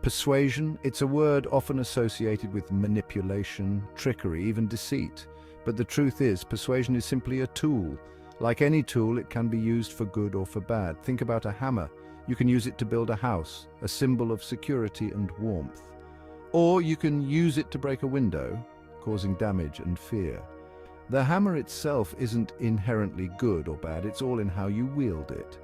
Persuasion, it's a word often associated with manipulation, trickery, even deceit. But the truth is, persuasion is simply a tool. Like any tool, it can be used for good or for bad. Think about a hammer. You can use it to build a house, a symbol of security and warmth. Or you can use it to break a window, causing damage and fear. The hammer itself isn't inherently good or bad, it's all in how you wield it.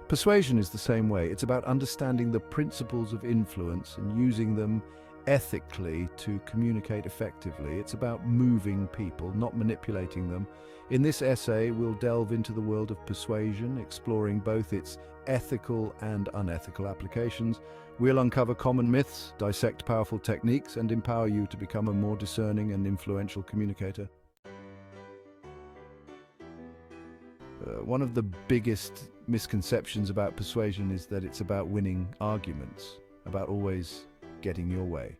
Persuasion is the same way. It's about understanding the principles of influence and using them ethically to communicate effectively. It's about moving people, not manipulating them. In this essay, we'll delve into the world of persuasion, exploring both its ethical and unethical applications. We'll uncover common myths, dissect powerful techniques, and empower you to become a more discerning and influential communicator. One of the biggest misconceptions about persuasion is that it's about winning arguments, about always getting your way.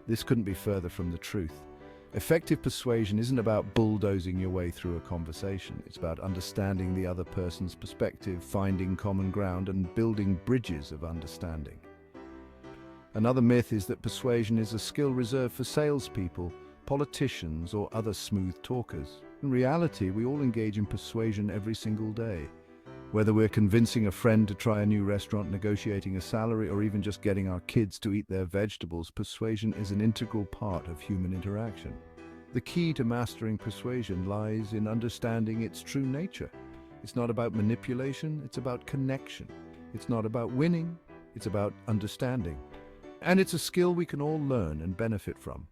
This couldn't be further from the truth. Effective persuasion isn't about bulldozing your way through a conversation. It's about understanding the other person's perspective, finding common ground, and building bridges of understanding. Another myth is that persuasion is a skill reserved for salespeople, politicians, or other smooth talkers. In reality, we all engage in persuasion every single day. Whether we're convincing a friend to try a new restaurant, negotiating a salary, or even just getting our kids to eat their vegetables, persuasion is an integral part of human interaction. The key to mastering persuasion lies in understanding its true nature. It's not about manipulation, it's about connection. It's not about winning, it's about understanding. And it's a skill we can all learn and benefit from.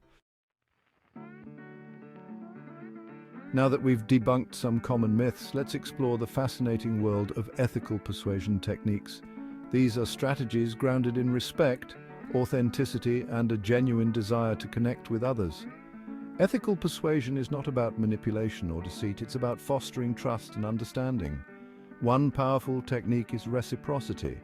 Now that we've debunked some common myths, let's explore the fascinating world of ethical persuasion techniques. These are strategies grounded in respect, authenticity, and a genuine desire to connect with others. Ethical persuasion is not about manipulation or deceit, it's about fostering trust and understanding. One powerful technique is reciprocity.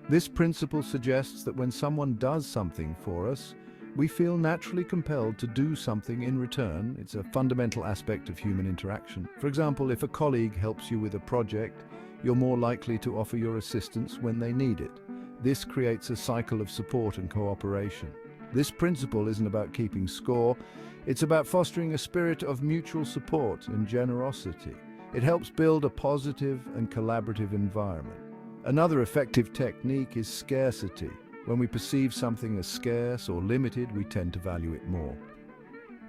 This principle suggests that when someone does something for us, we feel naturally compelled to do something in return. It's a fundamental aspect of human interaction. For example, if a colleague helps you with a project, you're more likely to offer your assistance when they need it. This creates a cycle of support and cooperation. This principle isn't about keeping score, it's about fostering a spirit of mutual support and generosity. It helps build a positive and collaborative environment. Another effective technique is scarcity. When we perceive something as scarce or limited, we tend to value it more.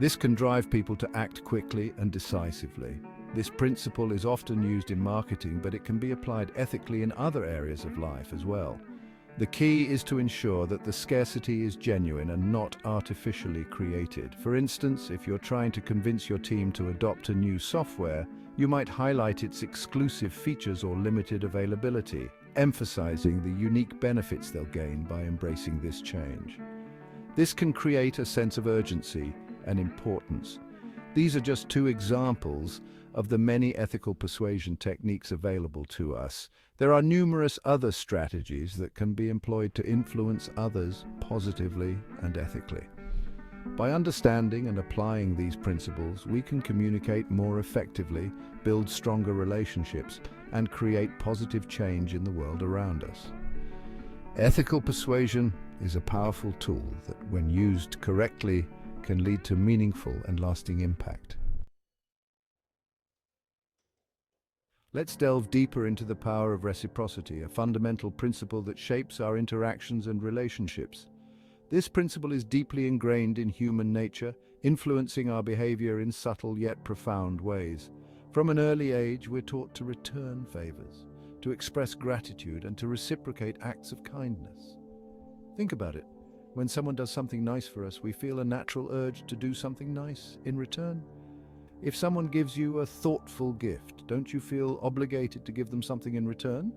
This can drive people to act quickly and decisively. This principle is often used in marketing, but it can be applied ethically in other areas of life as well. The key is to ensure that the scarcity is genuine and not artificially created. For instance, if you're trying to convince your team to adopt a new software, you might highlight its exclusive features or limited availability, emphasizing the unique benefits they'll gain by embracing this change. This can create a sense of urgency and importance. These are just two examples of the many ethical persuasion techniques available to us. There are numerous other strategies that can be employed to influence others positively and ethically. By understanding and applying these principles, we can communicate more effectively, build stronger relationships, and create positive change in the world around us. Ethical persuasion is a powerful tool that, when used correctly, can lead to meaningful and lasting impact. Let's delve deeper into the power of reciprocity, a fundamental principle that shapes our interactions and relationships. This principle is deeply ingrained in human nature, influencing our behavior in subtle yet profound ways. From an early age, we're taught to return favors, to express gratitude, and to reciprocate acts of kindness. Think about it. When someone does something nice for us, we feel a natural urge to do something nice in return. If someone gives you a thoughtful gift, don't you feel obligated to give them something in return?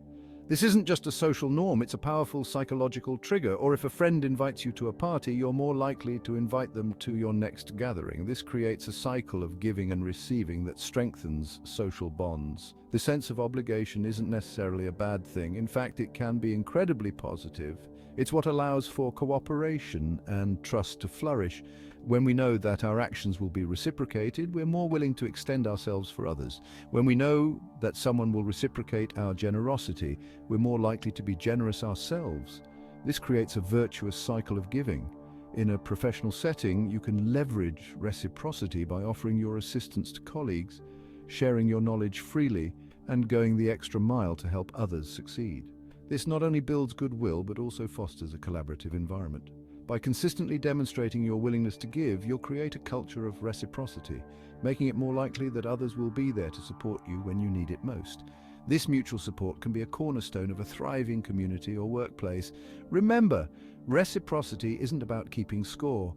This isn't just a social norm, it's a powerful psychological trigger. Or if a friend invites you to a party, you're more likely to invite them to your next gathering. This creates a cycle of giving and receiving that strengthens social bonds. The sense of obligation isn't necessarily a bad thing. In fact, it can be incredibly positive. It's what allows for cooperation and trust to flourish. When we know that our actions will be reciprocated, we're more willing to extend ourselves for others. When we know that someone will reciprocate our generosity, we're more likely to be generous ourselves. This creates a virtuous cycle of giving. In a professional setting, you can leverage reciprocity by offering your assistance to colleagues, sharing your knowledge freely, and going the extra mile to help others succeed. This not only builds goodwill, but also fosters a collaborative environment. By consistently demonstrating your willingness to give, you'll create a culture of reciprocity, making it more likely that others will be there to support you when you need it most. This mutual support can be a cornerstone of a thriving community or workplace. Remember, reciprocity isn't about keeping score.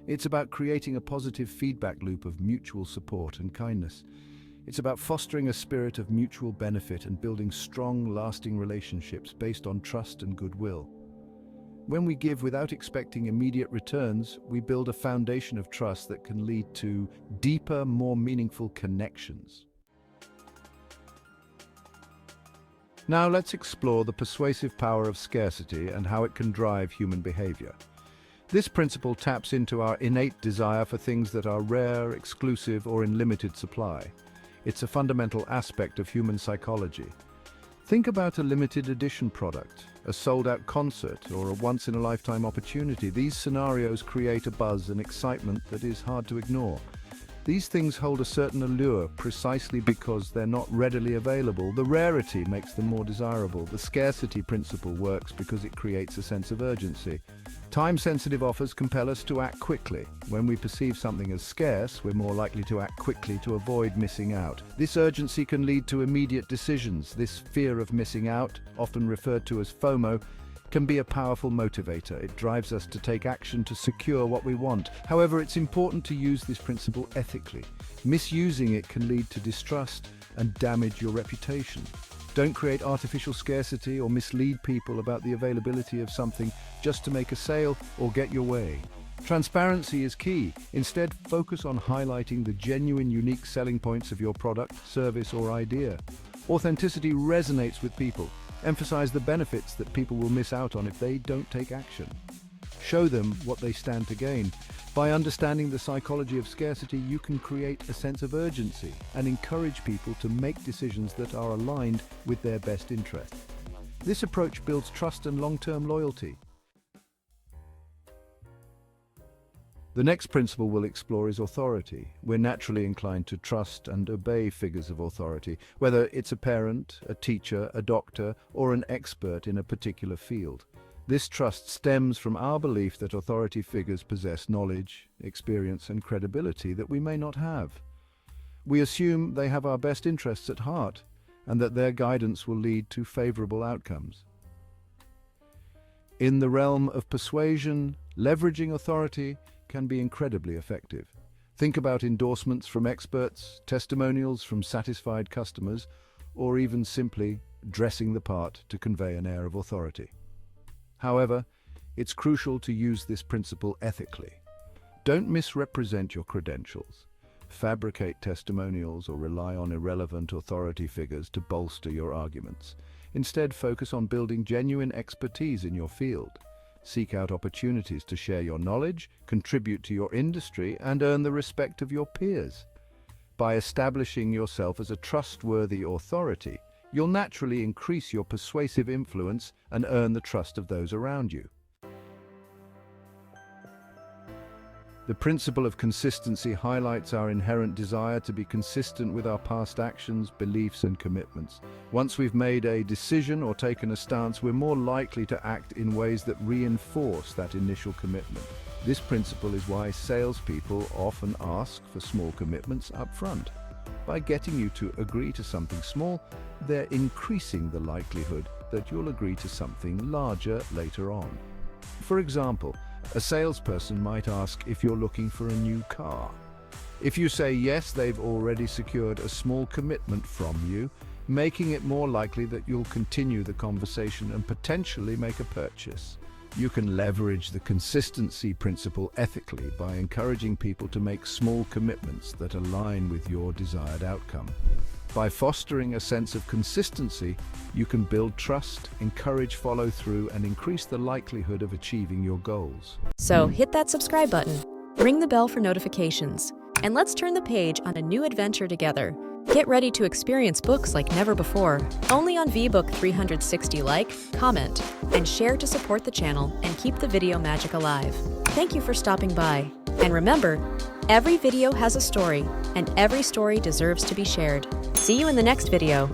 It's about creating a positive feedback loop of mutual support and kindness. It's about fostering a spirit of mutual benefit and building strong, lasting relationships based on trust and goodwill. When we give without expecting immediate returns, we build a foundation of trust that can lead to deeper, more meaningful connections. Now let's explore the persuasive power of scarcity and how it can drive human behavior. This principle taps into our innate desire for things that are rare, exclusive, or in limited supply. It's a fundamental aspect of human psychology. Think about a limited edition product, a sold-out concert, or a once-in-a-lifetime opportunity. These scenarios create a buzz and excitement that is hard to ignore. These things hold a certain allure precisely because they're not readily available. The rarity makes them more desirable. The scarcity principle works because it creates a sense of urgency. Time-sensitive offers compel us to act quickly. When we perceive something as scarce, we're more likely to act quickly to avoid missing out. This urgency can lead to immediate decisions. This fear of missing out, often referred to as FOMO, can be a powerful motivator. It drives us to take action to secure what we want. However, it's important to use this principle ethically. Misusing it can lead to distrust and damage your reputation. Don't create artificial scarcity or mislead people about the availability of something just to make a sale or get your way. Transparency is key. Instead, focus on highlighting the genuine, unique selling points of your product, service, or idea. Authenticity resonates with people. Emphasize the benefits that people will miss out on if they don't take action. Show them what they stand to gain. By understanding the psychology of scarcity, you can create a sense of urgency and encourage people to make decisions that are aligned with their best interests. This approach builds trust and long-term loyalty. The next principle we'll explore is authority. We're naturally inclined to trust and obey figures of authority, whether it's a parent, a teacher, a doctor, or an expert in a particular field. This trust stems from our belief that authority figures possess knowledge, experience, and credibility that we may not have. We assume they have our best interests at heart, and that their guidance will lead to favorable outcomes. In the realm of persuasion, leveraging authority can be incredibly effective. Think about endorsements from experts, testimonials from satisfied customers, or even simply dressing the part to convey an air of authority. However, it's crucial to use this principle ethically. Don't misrepresent your credentials, fabricate testimonials, or rely on irrelevant authority figures to bolster your arguments. Instead, focus on building genuine expertise in your field. Seek out opportunities to share your knowledge, contribute to your industry, and earn the respect of your peers. By establishing yourself as a trustworthy authority, you'll naturally increase your persuasive influence and earn the trust of those around you. The principle of consistency highlights our inherent desire to be consistent with our past actions, beliefs, and commitments. Once we've made a decision or taken a stance, we're more likely to act in ways that reinforce that initial commitment. This principle is why salespeople often ask for small commitments up front. By getting you to agree to something small, they're increasing the likelihood that you'll agree to something larger later on. For example, a salesperson might ask if you're looking for a new car. If you say yes, they've already secured a small commitment from you, making it more likely that you'll continue the conversation and potentially make a purchase. You can leverage the consistency principle ethically by encouraging people to make small commitments that align with your desired outcome. By fostering a sense of consistency, you can build trust, encourage follow-through, and increase the likelihood of achieving your goals. So hit that subscribe button, ring the bell for notifications, and let's turn the page on a new adventure together. Get ready to experience books like never before, only on VBook 360. Like, comment, and share to support the channel and keep the video magic alive. Thank you for stopping by. And remember, every video has a story, and every story deserves to be shared. See you in the next video.